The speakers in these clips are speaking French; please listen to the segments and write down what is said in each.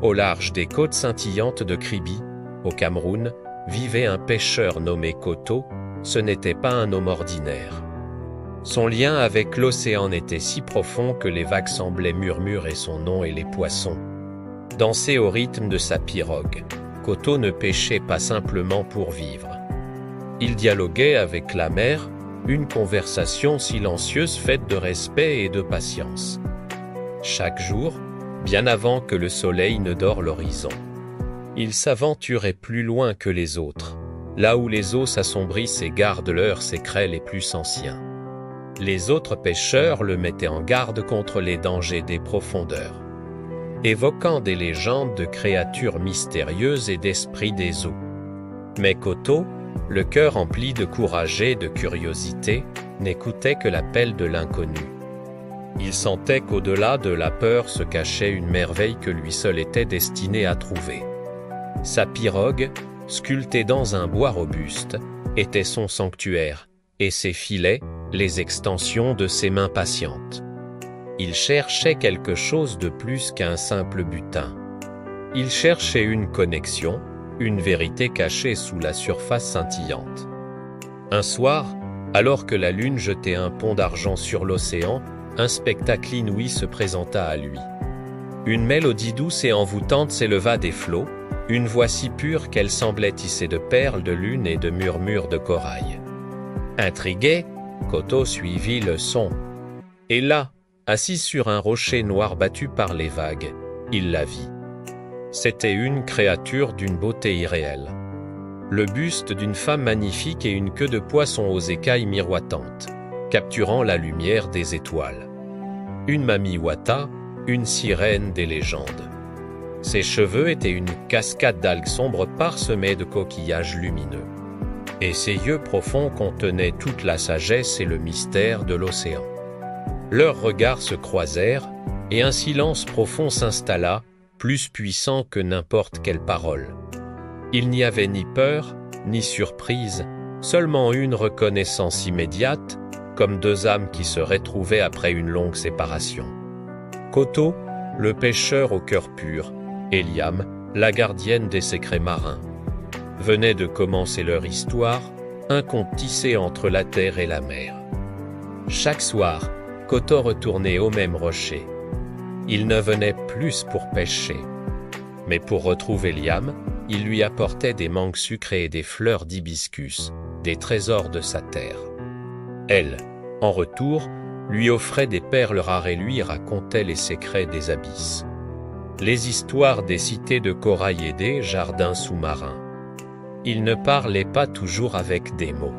Au large des côtes scintillantes de Kribi, au Cameroun, vivait un pêcheur nommé Koto. Ce n'était pas un homme ordinaire. Son lien avec l'océan était si profond que les vagues semblaient murmurer son nom et les poissons dansaient au rythme de sa pirogue. Koto ne pêchait pas simplement pour vivre. Il dialoguait avec la mer, une conversation silencieuse faite de respect et de patience. Chaque jour, bien avant que le soleil ne dore l'horizon, il s'aventurait plus loin que les autres, là où les eaux s'assombrissent et gardent leurs secrets les plus anciens. Les autres pêcheurs le mettaient en garde contre les dangers des profondeurs, évoquant des légendes de créatures mystérieuses et d'esprits des eaux. Mais Koto, le cœur empli de courage et de curiosité, n'écoutait que l'appel de l'inconnu. Il sentait qu'au-delà de la peur se cachait une merveille que lui seul était destiné à trouver. Sa pirogue, sculptée dans un bois robuste, était son sanctuaire, et ses filets, les extensions de ses mains patientes. Il cherchait quelque chose de plus qu'un simple butin. Il cherchait une connexion, une vérité cachée sous la surface scintillante. Un soir, alors que la lune jetait un pont d'argent sur l'océan, un spectacle inouï se présenta à lui. Une mélodie douce et envoûtante s'éleva des flots, une voix si pure qu'elle semblait tissée de perles de lune et de murmures de corail. Intrigué, Koto suivit le son. Et là, assis sur un rocher noir battu par les vagues, il la vit. C'était une créature d'une beauté irréelle. Le buste d'une femme magnifique et une queue de poisson aux écailles miroitantes, capturant la lumière des étoiles. Une Mami Wata, une sirène des légendes. Ses cheveux étaient une cascade d'algues sombres parsemées de coquillages lumineux. Et ses yeux profonds contenaient toute la sagesse et le mystère de l'océan. Leurs regards se croisèrent, et un silence profond s'installa, plus puissant que n'importe quelle parole. Il n'y avait ni peur, ni surprise, seulement une reconnaissance immédiate, comme deux âmes qui se retrouvaient après une longue séparation. Koto, le pêcheur au cœur pur, et Liam, la gardienne des secrets marins, venaient de commencer leur histoire, un conte tissé entre la terre et la mer. Chaque soir, Koto retournait au même rocher. Il ne venait plus pour pêcher, mais pour retrouver Liam, il lui apportait des mangues sucrées et des fleurs d'hibiscus, des trésors de sa terre. Elle, en retour, lui offrait des perles rares et lui racontait les secrets des abysses. Les histoires des cités de corail et des jardins sous-marins. Il ne parlait pas toujours avec des mots.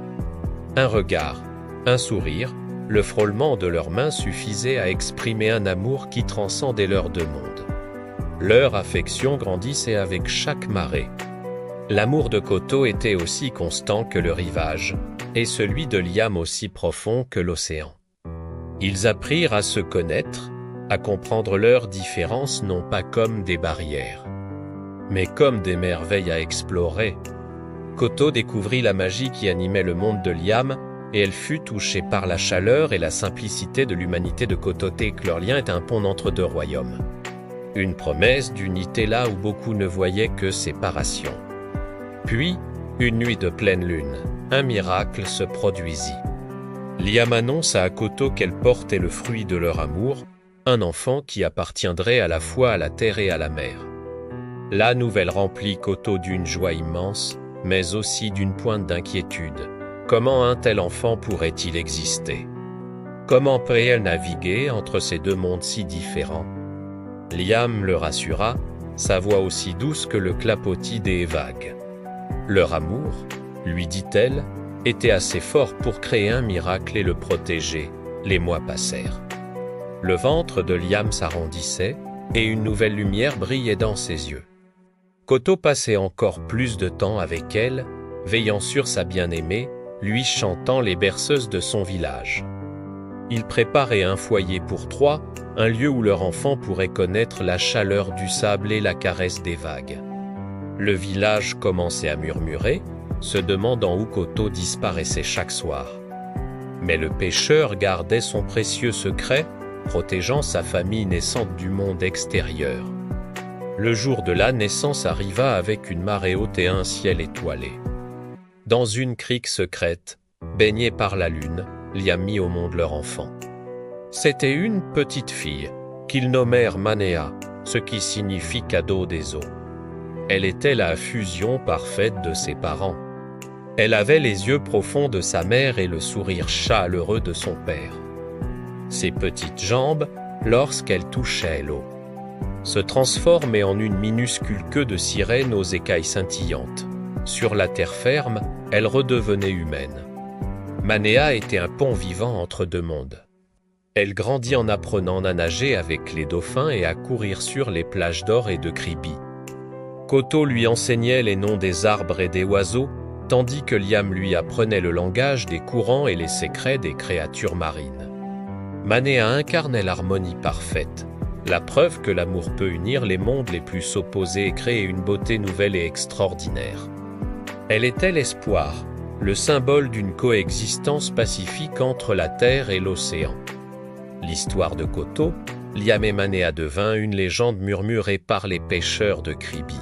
Un regard, un sourire, le frôlement de leurs mains suffisait à exprimer un amour qui transcendait leurs deux mondes. Leur affection grandissait avec chaque marée. L'amour de Koto était aussi constant que le rivage, et celui de Liam aussi profond que l'océan. Ils apprirent à se connaître, à comprendre leurs différences non pas comme des barrières, mais comme des merveilles à explorer. Koto découvrit la magie qui animait le monde de Liam, et elle fut touchée par la chaleur et la simplicité de l'humanité de Koto, et que leur lien est un pont entre deux royaumes. Une promesse d'unité là où beaucoup ne voyaient que séparation. Puis, une nuit de pleine lune, un miracle se produisit. Liam annonça à Koto qu'elle portait le fruit de leur amour, un enfant qui appartiendrait à la fois à la terre et à la mer. La nouvelle remplit Koto d'une joie immense, mais aussi d'une pointe d'inquiétude. Comment un tel enfant pourrait-il exister? Comment pourrait-elle naviguer entre ces deux mondes si différents? Liam le rassura, sa voix aussi douce que le clapotis des vagues. Leur amour, lui dit-elle, était assez fort pour créer un miracle et le protéger. Les mois passèrent. Le ventre de Liam s'arrondissait, et une nouvelle lumière brillait dans ses yeux. Koto passait encore plus de temps avec elle, veillant sur sa bien-aimée, lui chantant les berceuses de son village. Ils préparaient un foyer pour trois, un lieu où leur enfant pourrait connaître la chaleur du sable et la caresse des vagues. Le village commençait à murmurer, se demandant où Koto disparaissait chaque soir. Mais le pêcheur gardait son précieux secret, protégeant sa famille naissante du monde extérieur. Le jour de la naissance arriva avec une marée haute et un ciel étoilé. Dans une crique secrète, baignée par la lune, Liam mit au monde leur enfant. C'était une petite fille, qu'ils nommèrent Manéa, ce qui signifie cadeau des eaux. Elle était la fusion parfaite de ses parents. Elle avait les yeux profonds de sa mère et le sourire chaleureux de son père. Ses petites jambes, lorsqu'elle touchait l'eau, se transformaient en une minuscule queue de sirène aux écailles scintillantes. Sur la terre ferme, elle redevenait humaine. Manéa était un pont vivant entre deux mondes. Elle grandit en apprenant à nager avec les dauphins et à courir sur les plages d'or et de Kribi. Koto lui enseignait les noms des arbres et des oiseaux, tandis que Liam lui apprenait le langage des courants et les secrets des créatures marines. Manéa incarnait l'harmonie parfaite, la preuve que l'amour peut unir les mondes les plus opposés et créer une beauté nouvelle et extraordinaire. Elle était l'espoir, le symbole d'une coexistence pacifique entre la terre et l'océan. L'histoire de Koto, Liam et Manéa devint une légende murmurée par les pêcheurs de Kribi.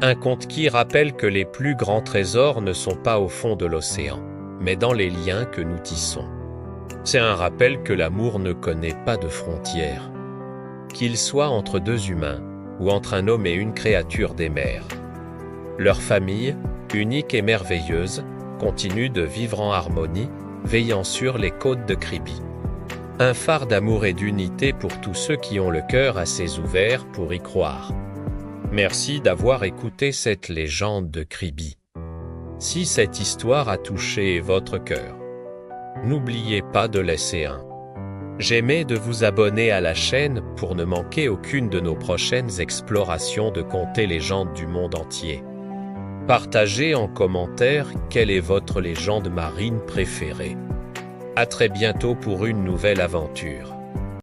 Un conte qui rappelle que les plus grands trésors ne sont pas au fond de l'océan, mais dans les liens que nous tissons. C'est un rappel que l'amour ne connaît pas de frontières, qu'il soit entre deux humains ou entre un homme et une créature des mers. Leur famille, unique et merveilleuse, continue de vivre en harmonie, veillant sur les côtes de Kribi. Un phare d'amour et d'unité pour tous ceux qui ont le cœur assez ouvert pour y croire. Merci d'avoir écouté cette légende de Kribi. Si cette histoire a touché votre cœur, n'oubliez pas de laisser un j'aime et de vous abonner à la chaîne pour ne manquer aucune de nos prochaines explorations de contes et légendes du monde entier. Partagez en commentaire quelle est votre légende marine préférée. À très bientôt pour une nouvelle aventure.